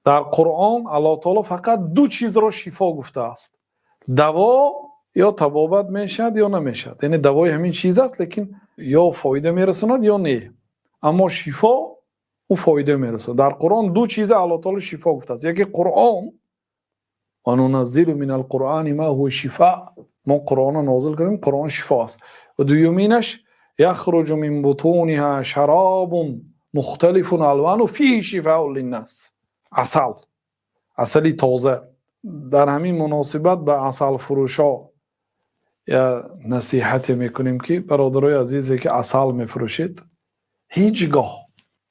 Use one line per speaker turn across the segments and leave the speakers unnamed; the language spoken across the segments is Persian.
در قرآن الله تعالی فقط دو چیز را شفا گفته است. دوا یا طبابت میشد یا نمیشد. یعنی دوای همین چیز است لیکن یا فایده میرساند یا نه. اما شفا او فایده میرساند. در قرآن دو چیز الله تعالی شفا گفته است. یکی قرآن و ننزل من القرآن ما هو شفاء. ما قرآن نازل کردیم، قرآن شفا است. و دومینش یخرج من بطونها شراب مختلف الوان فیه شفاء للناس. عسل تازه. در همین مناسبت به عسل فروشا یا نصیحت میکنیم که برادرای عزیزی که عسل میفروشید هیچگاه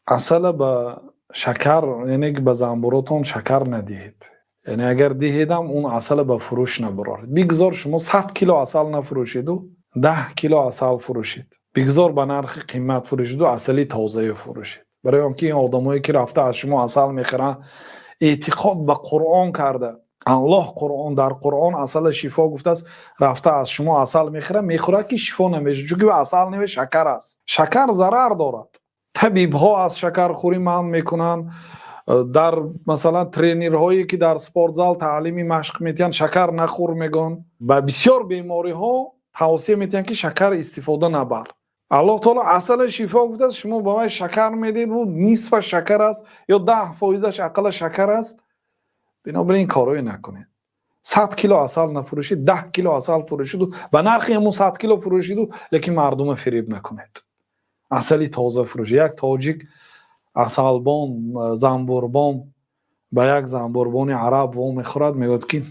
عسل به شکر، یعنی به زنبوراتون شکر ندهید. یعنی اگر دهیدم اون عسل به فروش نبرارید. بگذار شما 100 کیلو عسل نفروشید و 10 کیلو عسل فروشید. بگذار به نرخ قیمت فروشید و عسلی تازه فروشید. برای آنکه این آدمایی که رفته از شما عسل میخرن اعتقاد به قرآن کرده. الله قرآن در قرآن عسل شفا گفته است. رفته از شما عسل میخوره که شفا نمیشه، چون که عسل نمیشه شکر است. شکر ضرر دارد. طبیب ها از شکر خوری منع میکنن. در مثلا ترینرهایی که در سپورت زال تعلیمی مشق میتین شکر نخور میگن. با بسیار بیماری ها توصیه میتین که شکر استفاده نبر. الله تعالی عسل شفا گفته است. شما با شکر میدید و نصف شکر است یا 10% اقل شکر است. بنابراین کارایی نکنید. 100 کیلو عسل نفروشید، 10 کیلو عسل فروشید و به نرخ همون 100 کیلو فروشید و لیکن مردم فریب نکنید. عسلی تازه فروشید. یک تاجیک عسلبان زنبوربان به یک زنبوربان عرب و میخورد، میگوید که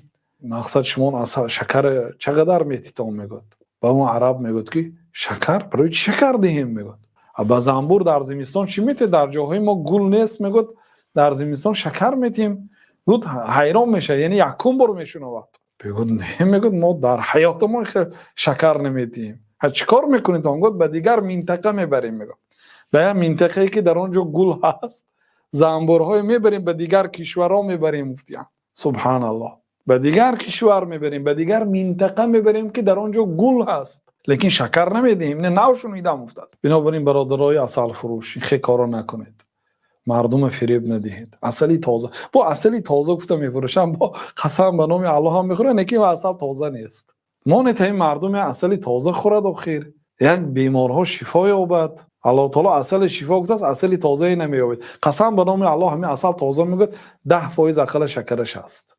مقصد شما عسل شکر چقدر میتیتون؟ میگوید به اون عرب میگوید که شکر برای چی شکر دهیم؟ میگوید با زنبور در زمستان چی میتی؟ در جاهای ما گل نیست. میگوید در زمستان شکر میتیم. بود حیران میشه، یعنی یکم بار میشنود. بگوید نه، میگوید ما در حیات ما شکر نمیتیم. چیکار میکنید؟ میگوید به دیگر منطقه میبریم. میگوید به منطقه‌ای که در اونجا گل هست زنبورهای میبریم، به دیگر کشورها میبریم. مفتیان سبحان الله، به دیگر کشور میبریم، به دیگر منطقه میبریم که در اونجا گل هست، لیکن شکر نمیدیم. نه نوشون ایدم افتاد. بنابراین برادرای عسل فروش خیلی کارا نکنید. مردم فریب ندهید. عسلی تازه. با عسلی تازه گفته میفروشن، با قسم به نام الله هم میخورن که عسل تازه نیست. ما نتیم مردم عسلی تازه خورد و خیر یک بیمارها شفا یابد. الله تعالی عسل شفا گفته است، عسل تازه نمییابید. قسم به نام الله همین عسل تازه میگه 10% اقل شکرش است.